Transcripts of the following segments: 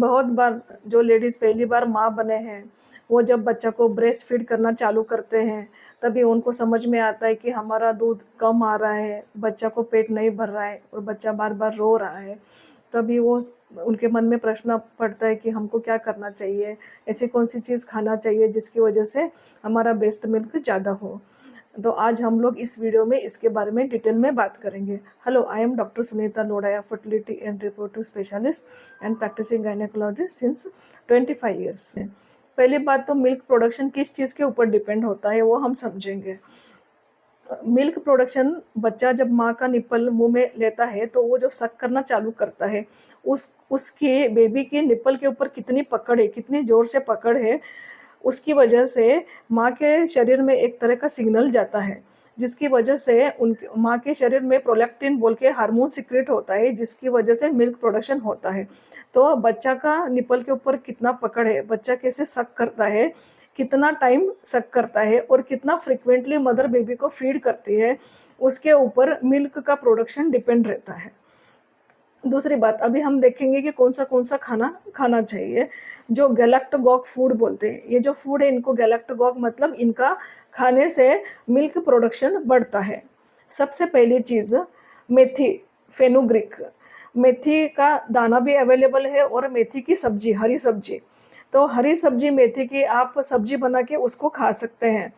बहुत बार जो लेडीज़ पहली बार माँ बने हैं, वो जब बच्चा को ब्रेस्ट फीड करना चालू करते हैं, तभी उनको समझ में आता है कि हमारा दूध कम आ रहा है, बच्चा को पेट नहीं भर रहा है और बच्चा बार-बार रो रहा है। तभी वो उनके मन में प्रश्न पड़ता है कि हमको क्या करना चाहिए? ऐसी कौन-सी चीज़ खाना चाहिए जिसकी वजह से हमारा ब्रेस्ट मिल्क ज़्यादा हो? तो आज हम लोग इस वीडियो में इसके बारे में डिटेल में बात करेंगे। Hello, I am doctor Sunita Lodhaya, fertility and reproductive specialist and practising gynaecologist since 25 years से। पहली बात तो मिल्क प्रोडक्शन किस चीज़ के ऊपर डिपेंड होता है वो हम समझेंगे। मिल्क प्रोडक्शन बच्चा जब माँ का निप्पल मुँह में लेता है तो वो जो सक करना चालू करता है, उसकी बेबी के निप्पल के ऊपर कितनी पकड़ है, कितनी ज़ोर से पकड़ है, उसकी वजह से माँ के शरीर में एक तरह का सिग्नल जाता है, जिसकी वजह से उनके माँ के शरीर में प्रोलैक्टिन बोल के हार्मोन सीक्रेट होता है, जिसकी वजह से मिल्क प्रोडक्शन होता है। तो बच्चा का निप्पल के ऊपर कितना पकड़ है, बच्चा कैसे सक करता है, कितना टाइम सक करता है और कितना फ्रीक्वेंटली मदर बेबी को फीड करती है, उसके ऊपर मिल्क का प्रोडक्शन डिपेंड रहता है। दूसरी बात, अभी हम देखेंगे कि कौन-सा खाना खाना चाहिए, जो गैलेक्टोगॉग फूड बोलते हैं। ये जो फूड है इनको गैलेक्टोगॉग मतलब इनका खाने से मिल्क प्रोडक्शन बढ़ता है। सबसे पहली चीज़ मेथी, फेनुग्रीक। मेथी का दाना भी अवेलेबल है और मेथी की सब्जी, हरी सब्जी। तो हरी सब्जी मेथी की आप सब्जी बना के उसको खा सकते हैं।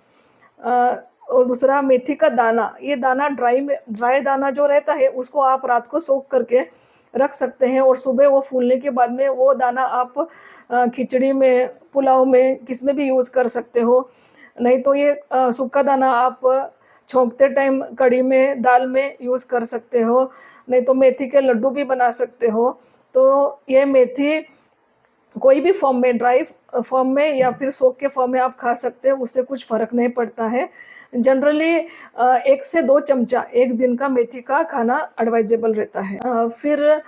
और दूसरा मेथी का दाना, ये दाना ड्राई दाना जो रहता है उसको आप रात को सोख करके रख सकते हैं और सुबह वो फूलने के बाद में वो दाना आप खिचड़ी में, पुलाव में, किस में भी यूज़ कर सकते हो। नहीं तो ये सूखा दाना आप छौंकते टाइम कढ़ी में, दाल में यूज़ कर सकते हो। नहीं तो मेथी के लड्डू भी बना सकते हो। तो ये मेथी कोई भी फॉर्म में, ड्राई फॉर्म में या फिर सोक के फॉर्म में आप खा सकते हो, उससे कुछ फ़र्क नहीं पड़ता है। जनरली 1 से 2 चमचा एक दिन का मेथी का खाना एडवाइजेबल रहता है। फिर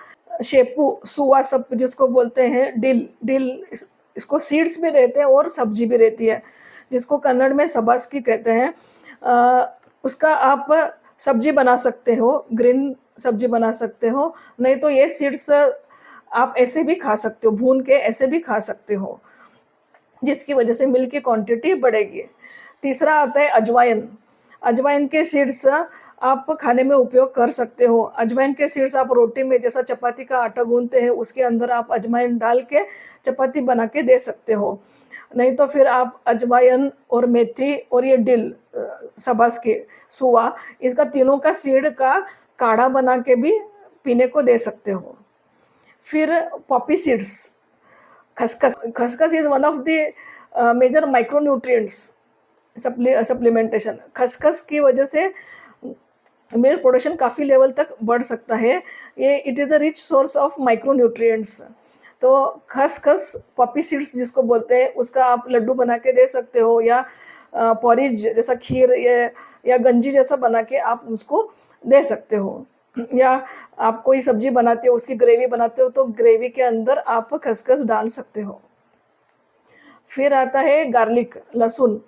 शेपू, सुवा सब जिसको बोलते हैं, डिल इसको सीड्स भी रहते हैं और सब्जी भी रहती है, जिसको कन्नड़ में सबास्की कहते हैं। उसका आप सब्जी बना सकते हो, ग्रीन सब्जी बना सकते हो, नहीं तो ये सीड्स आप ऐसे भी खा सकते हो, भून के ऐसे भी खा सकते हो, जिसकी वजह से मिल्क की क्वांटिटी बढ़ेगी। तीसरा आता है अजवाइन। अजवाइन के सीड्स आप खाने में उपयोग कर सकते हो। अजवाइन के सीड्स आप रोटी में, जैसा चपाती का आटा गूंथते हैं उसके अंदर आप अजवाइन डाल के चपाती बना के दे सकते हो। नहीं तो फिर आप अजवाइन और मेथी और ये डिल, सबास के सुवा, इसका तीनों का सीड का काढ़ा बना के भी पीने को दे सकते हो। फिर पॉपी सीड्स, खसखस is one of the major micronutrients supplementation. खसखस की वजह से मिल्क प्रोडक्शन काफ़ी लेवल तक बढ़ सकता है। ये it is a rich source of micronutrients. तो खसखस, पॉपी सीड्स जिसको बोलते हैं, उसका आप लड्डू बना के दे सकते हो या पॉरिज जैसा खीर या गंजी जैसा बना के आप उसको दे सकते हो। या आप कोई सब्जी बनाते हो, उसकी ग्रेवी बनाते हो, तो ग्रेवी के अंदर आप खसखस डाल सकते हो। फिर आता है गार्लिक, लहसुन।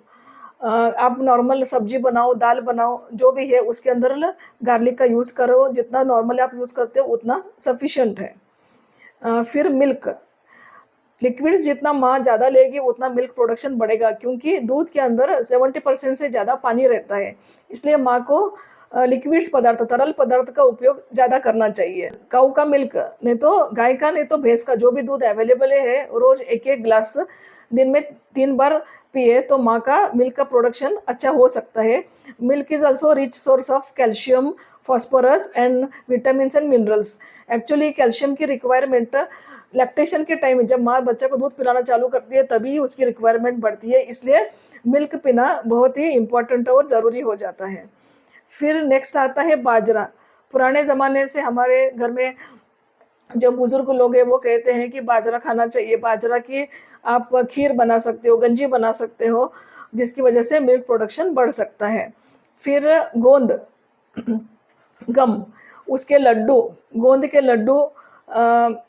आप नॉर्मल सब्जी बनाओ, दाल बनाओ, जो भी है उसके अंदर गार्लिक का यूज़ करो, जितना नॉर्मली आप यूज़ करते हो उतना सफिशिएंट है। फिर मिल्क, लिक्विड्स जितना माँ ज़्यादा लेगी उतना मिल्क प्रोडक्शन बढ़ेगा, क्योंकि दूध के अंदर 70% से ज़्यादा पानी रहता है, इसलिए माँ को लिक्विड्स पदार्थ, तरल पदार्थ का उपयोग ज़्यादा करना चाहिए। काऊ का मिल्क, नहीं तो गाय का, नहीं तो भैंस का, जो भी दूध अवेलेबल है, रोज़ 1-1 ग्लास दिन में 3 बार पिए तो माँ का मिल्क का प्रोडक्शन अच्छा हो सकता है। Milk is also rich source of calcium, phosphorus and vitamins and minerals. Actually calcium की रिक्वायरमेंट लैक्टेशन के टाइम, जब माँ बच्चा को दूध पिलाना चालू करती है तभी उसकी रिक्वायरमेंट बढ़ती है, इसलिए मिल्क पीना बहुत ही इम्पॉर्टेंट और ज़रूरी हो जाता है। फिर नेक्स्ट आता है बाजरा। पुराने ज़माने से हमारे घर में जो बुजुर्ग लोग हैं वो कहते हैं कि बाजरा खाना चाहिए। बाजरा की आप खीर बना सकते हो, गंजी बना सकते हो, जिसकी वजह से मिल्क प्रोडक्शन बढ़ सकता है। फिर गोंद, गम, उसके लड्डू, गोंद के लड्डू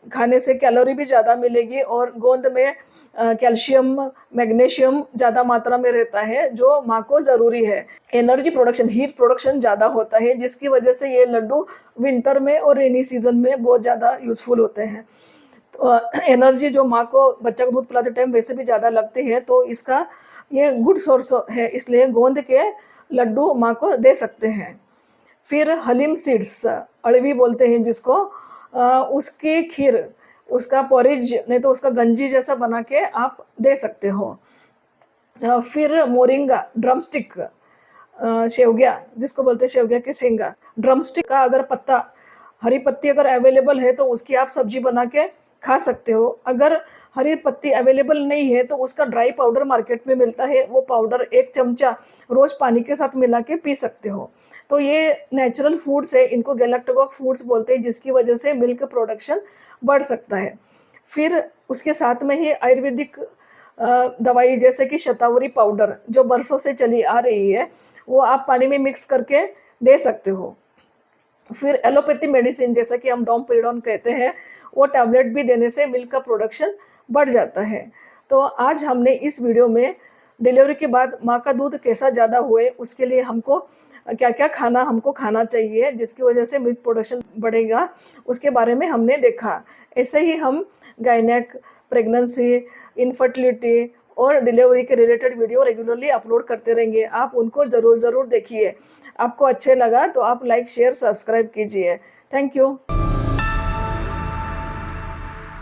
खाने से कैलोरी भी ज़्यादा मिलेगी और गोंद में कैल्शियम, मैग्नीशियम ज़्यादा मात्रा में रहता है, जो माँ को ज़रूरी है। एनर्जी प्रोडक्शन, हीट प्रोडक्शन ज़्यादा होता है, जिसकी वजह से ये लड्डू विंटर में और रेनी सीजन में बहुत ज़्यादा यूज़फुल होते हैं। एनर्जी जो माँ को बच्चा को दूध पिलाते टाइम वैसे भी ज़्यादा लगती है, तो इसका ये गुड सोर्स है, इसलिए गोंद के लड्डू माँ को दे सकते हैं। फिर हलीम सीड्स, अड़वी बोलते हैं जिसको, उसकी खीर, उसका पॉरेज नहीं तो उसका गंजी जैसा बना के आप दे सकते हो। फिर मोरिंगा, ड्रमस्टिक, शेवग्या जिसको बोलते हैं शेवग्या के शेंगा, ड्रमस्टिक का अगर पत्ता, हरी पत्ती अगर अवेलेबल है तो उसकी आप सब्जी बना के खा सकते हो। अगर हरी पत्ती अवेलेबल नहीं है तो उसका ड्राई पाउडर मार्केट में मिलता है, वो पाउडर 1 चमचा रोज पानी के साथ मिला के पी सकते हो। तो ये नेचुरल फूड्स है, इनको गैलेक्टोकॉक फूड्स बोलते हैं, जिसकी वजह से मिल्क प्रोडक्शन बढ़ सकता है। फिर उसके साथ में ही आयुर्वेदिक दवाई जैसे कि शतावरी पाउडर जो बरसों से चली आ रही है, वो आप पानी में मिक्स करके दे सकते हो। फिर एलोपैथी मेडिसिन जैसा कि हम डोमपेरिडोन कहते हैं, वो टैबलेट भी देने से मिल्क का प्रोडक्शन बढ़ जाता है। तो आज हमने इस वीडियो में डिलीवरी के बाद माँ का दूध कैसा ज़्यादा हुए, उसके लिए हमको क्या क्या खाना हमको खाना चाहिए जिसकी वजह से मिल्क प्रोडक्शन बढ़ेगा, उसके बारे में हमने देखा। ऐसे ही हम गायनेक, प्रेगनेंसी, इनफर्टिलिटी और डिलीवरी के रिलेटेड वीडियो रेगुलरली अपलोड करते रहेंगे। आप उनको ज़रूर देखिए। आपको अच्छे लगा तो आप लाइक, शेयर, सब्सक्राइब कीजिए। Thank you.